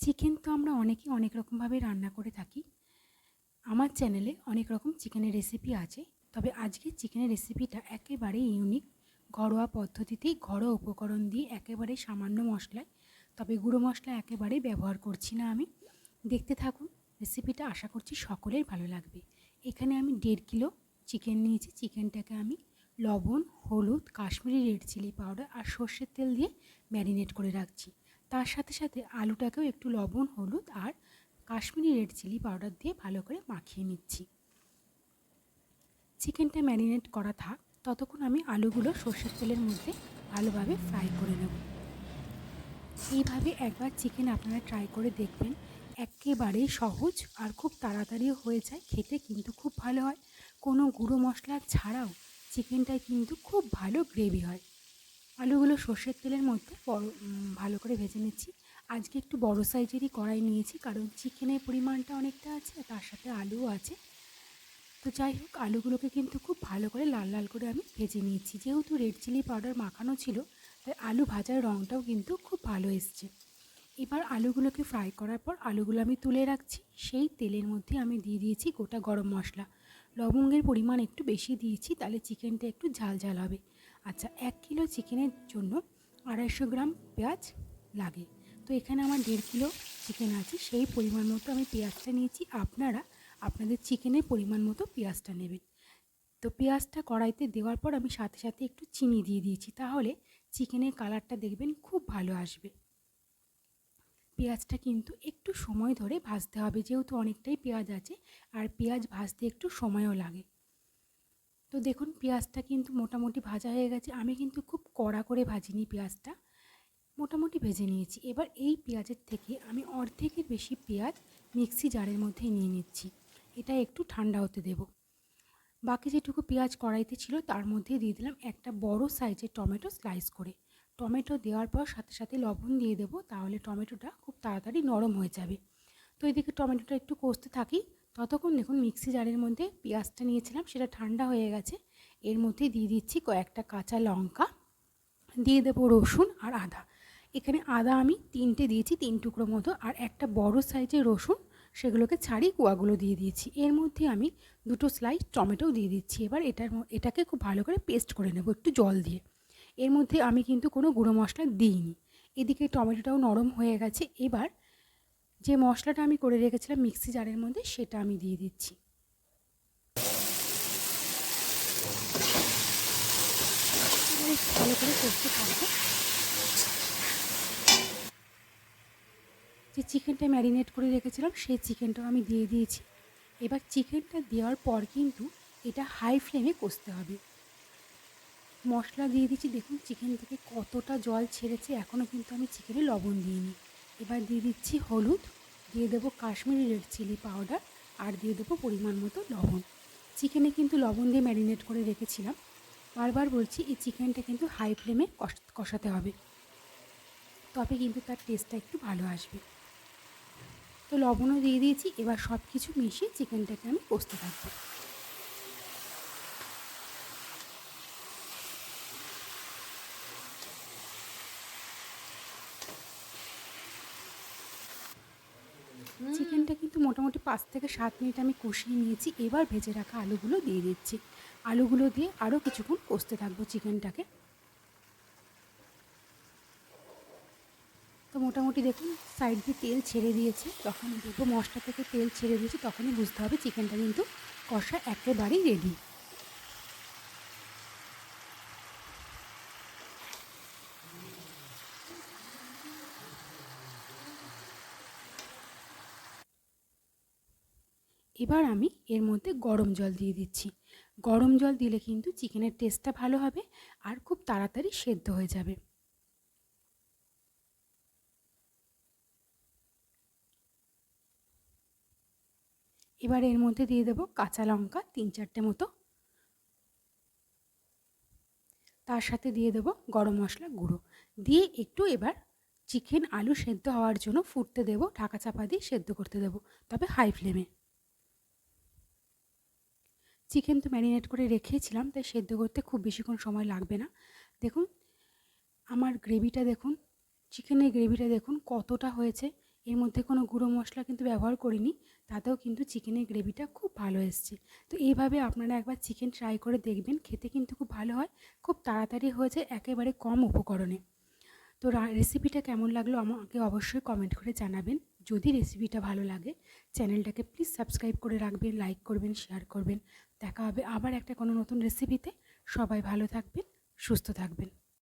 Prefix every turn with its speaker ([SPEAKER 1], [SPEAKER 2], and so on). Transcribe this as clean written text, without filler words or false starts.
[SPEAKER 1] Chicken তো আমরা অনেকেই অনেক রকমভাবে রান্না করে থাকি। আমার চ্যানেলে অনেক রকম চিকেনের রেসিপি আছে, তবে আজকে চিকেনের রেসিপিটা একেবারে ইউনিক। ঘরোয়া পদ্ধতিতেই ঘরোয়া উপকরণ দিয়ে একেবারে সামান্য মশলায়, তবে গুঁড়ো মশলা একেবারেই ব্যবহার করছি না আমি। দেখতে থাকুন, রেসিপিটা আশা করছি সকলের ভালো লাগবে। এখানে আমি 1.5 কিলো চিকেন নিয়েছি। চিকেনটাকে আমি লবণ, হলুদ, কাশ্মীরি রেড চিলি পাউডার আর সর্ষের তেল দিয়ে ম্যারিনেট করে রাখছি। তার সাথে সাথে আলুটাকেও একটু লবণ, হলুদ আর কাশ্মীরি রেড চিলি পাউডার দিয়ে ভালো করে মাখিয়ে নিচ্ছি। চিকেনটা ম্যারিনেট করা থাক, ততক্ষণ আমি আলুগুলো সর্ষের তেলের মধ্যে ভালোভাবে ফ্রাই করে নেব। এইভাবে একবার চিকেন আপনারা ট্রাই করে দেখবেন, একেবারেই সহজ আর খুব তাড়াতাড়িও হয়ে যায়, খেতে কিন্তু খুব ভালো হয়। কোনো গুঁড়ো মশলা ছাড়াও চিকেনটায় কিন্তু খুব ভালো গ্রেভি হয়। আলুগুলো সর্ষের তেলের মধ্যে ভালো করে ভেজে নিচ্ছি। আজকে একটু বড় সাইজেরই কড়াই নিয়েছি, কারণ চিকেনের পরিমাণটা অনেকটা আছে, তার সাথে আলুও আছে। তো যাই হোক, আলুগুলোকে কিন্তু খুব ভালো করে লাল লাল করে আমি ভেজে নিয়েছি। যেহেতু রেড চিলি পাউডার মাখানো ছিল, তাই আলু ভাজার রঙটাও কিন্তু খুব ভালো এসছে। এবার আলুগুলোকে ফ্রাই করার পর আলুগুলো আমি তুলে রাখছি। সেই তেলের মধ্যে আমি দিয়ে দিয়েছি গোটা গরম মশলা। লবঙ্গের পরিমাণ একটু বেশি দিয়েছি, তাহলে চিকেনটা একটু ঝাল ঝাল হবে। আচ্ছা, 1 কিলো চিকেনের জন্য 250 গ্রাম পেঁয়াজ লাগে। তো এখানে আমার 1.5 কিলো চিকেন আছে, সেই পরিমাণ মতো আমি পেঁয়াজটা নিয়েছি। আপনারা আপনাদের চিকেনের পরিমাণ মতো পেঁয়াজটা নেবেন। তো পেঁয়াজটা কড়াইতে দেওয়ার পর আমি সাথে সাথে একটু চিনি দিয়ে দিয়েছি, তাহলে চিকেনের কালারটা দেখবেন খুব ভালো আসবে। পেঁয়াজটা কিন্তু একটু সময় ধরে ভাজতে হবে, যেহেতু অনেকটাই পেঁয়াজ আছে আর পেঁয়াজ ভাজতে একটু সময়ও লাগে। তো দেখুন, পেঁয়াজটা কিন্তু মোটামুটি ভাজা হয়ে গেছে। আমি কিন্তু খুব কড়া করে ভাজিনি, পেঁয়াজটা মোটামুটি ভেজে নিয়েছি। এবার এই পেঁয়াজের থেকে আমি অর্ধেকের বেশি পেঁয়াজ মিক্সি জারের মধ্যে নিয়ে নিচ্ছি। এটা একটু ঠান্ডা হতে দেব। বাকি যেটুকু পেঁয়াজ কড়াইতে ছিল তার মধ্যে দিয়ে দিলাম একটা বড় সাইজের টমেটো স্লাইস করে। টমেটো দেওয়ার পর সাথে সাথে লবণ দিয়ে দেবো, তাহলে টমেটোটা খুব তাড়াতাড়ি নরম হয়ে যাবে। তো এদিকে টমেটোটা একটু কষতে থাকি, ততক্ষণ দেখুন মিক্সি জারের মধ্যে পেঁয়াজটা নিয়েছিলাম, সেটা ঠান্ডা হয়ে গেছে। এর মধ্যে দিয়ে দিচ্ছি কয়েকটা কাঁচা লঙ্কা, দিয়ে দেবো রসুন আর আদা। এখানে আদা আমি 3টে দিয়েছি, 3 টুকরো মতো, আর একটা বড় সাইজের রসুন, সেগুলোকে ছাড়িয়ে কোয়াগুলো দিয়ে দিয়েছি। এর মধ্যে আমি 2টো স্লাইস টমেটোও দিয়ে দিচ্ছি। এবার এটাকে খুব ভালো করে পেস্ট করে নেব একটু জল দিয়ে। এর মধ্যে আমি কিন্তু কোনো গুঁড়ো মশলা দিইনি। এদিকে টমেটোটাও নরম হয়ে গেছে। এবার যে মশলাটা আমি করে রেখেছিলাম মিক্সি জারের মধ্যে, সেটা আমি দিয়ে দিচ্ছি। ভালো করে কষতে থাকবো। যে চিকেনটা ম্যারিনেট করে রেখেছিলাম সেই চিকেনটাও আমি দিয়ে দিয়েছি। এবার চিকেনটা দেওয়ার পর কিন্তু এটা হাই ফ্লেমে কষতে হবে। মশলা দিয়ে দিচ্ছি, দেখুন চিকেন থেকে কতটা জল ছেড়েছে, এখনও কিন্তু আমি চিকেনে লবণ দিইনি। এবার দিয়ে দিচ্ছি হলুদ, দিয়ে দেবো কাশ্মীরি রেড চিলি পাউডার, আর দিয়ে দেবো পরিমাণ মতো লবণ। চিকেনে কিন্তু লবণ দিয়ে ম্যারিনেট করে রেখেছিলাম। বারবার বলছি, এই চিকেনটা কিন্তু হাই ফ্লেমে কষাতে হবে, তবে কিন্তু তার টেস্টটা একটু ভালো আসবে। তো লবণও দিয়ে দিয়েছি। এবার সব কিছু মিশিয়ে চিকেনটাকে আমি কষতে থাকবো। চিকেনটা কিন্তু মোটামুটি 5 থেকে 7 মিনিট আমি কষিয়ে নিয়েছি। এবার ভেজে রাখা আলুগুলো দিয়ে দিচ্ছি। আলুগুলো দিয়ে আরও কিছুক্ষণ কষতে থাকবো চিকেনটাকে। তো মোটামুটি দেখুন সাইড দিয়ে তেল ছেড়ে দিয়েছে। যখন দেখবো মশলা থেকে তেল ছেড়ে দিয়েছে, তখনই বুঝতে হবে চিকেনটা কিন্তু কষা একেবারেই রেডি। এবার আমি এর মধ্যে গরম জল দিয়ে দিচ্ছি। গরম জল দিলে কিন্তু চিকেনের টেস্টটা ভালো হবে আর খুব তাড়াতাড়ি সেদ্ধ হয়ে যাবে। এবার এর মধ্যে দিয়ে দেবো কাঁচা লঙ্কা 3-4টে মতো, তার সাথে দিয়ে দেবো গরম মশলা গুঁড়ো, দিয়ে একটু এবার চিকেন আলু সেদ্ধ হওয়ার জন্য ফুটতে দেবো। ঢাকা চাপা দিয়ে সেদ্ধ করতে দেবো, তবে হাই ফ্লেমে। চিকেন তো ম্যারিনেট করে রেখেছিলাম, তাই সেদ্ধ করতে খুব বেশিক্ষণ সময় লাগবে না। দেখুন আমার গ্রেভিটা দেখুন, চিকেনের গ্রেভিটা দেখুন কতটা হয়েছে। এর মধ্যে কোনো গুঁড়ো মশলা কিন্তু ব্যবহার করিনি, তাতেও কিন্তু চিকেনের গ্রেভিটা খুব ভালো এসছে। তো এইভাবে আপনারা একবার চিকেন ট্রাই করে দেখবেন, খেতে কিন্তু খুব ভালো হয়, খুব তাড়াতাড়ি হয়ে যায়, একেবারে কম উপকরণে। তো রেসিপিটা কেমন লাগলো আমাকে অবশ্যই কমেন্ট করে জানাবেন। যদি রেসিপিটা ভালো লাগে চ্যানেলটাকে প্লিজ সাবস্ক্রাইব করে রাখবেন, লাইক করবেন, শেয়ার করবেন। দেখা হবে আবার একটা কোনো নতুন রেসিপিতে। সবাই ভালো থাকবেন, সুস্থ থাকবেন।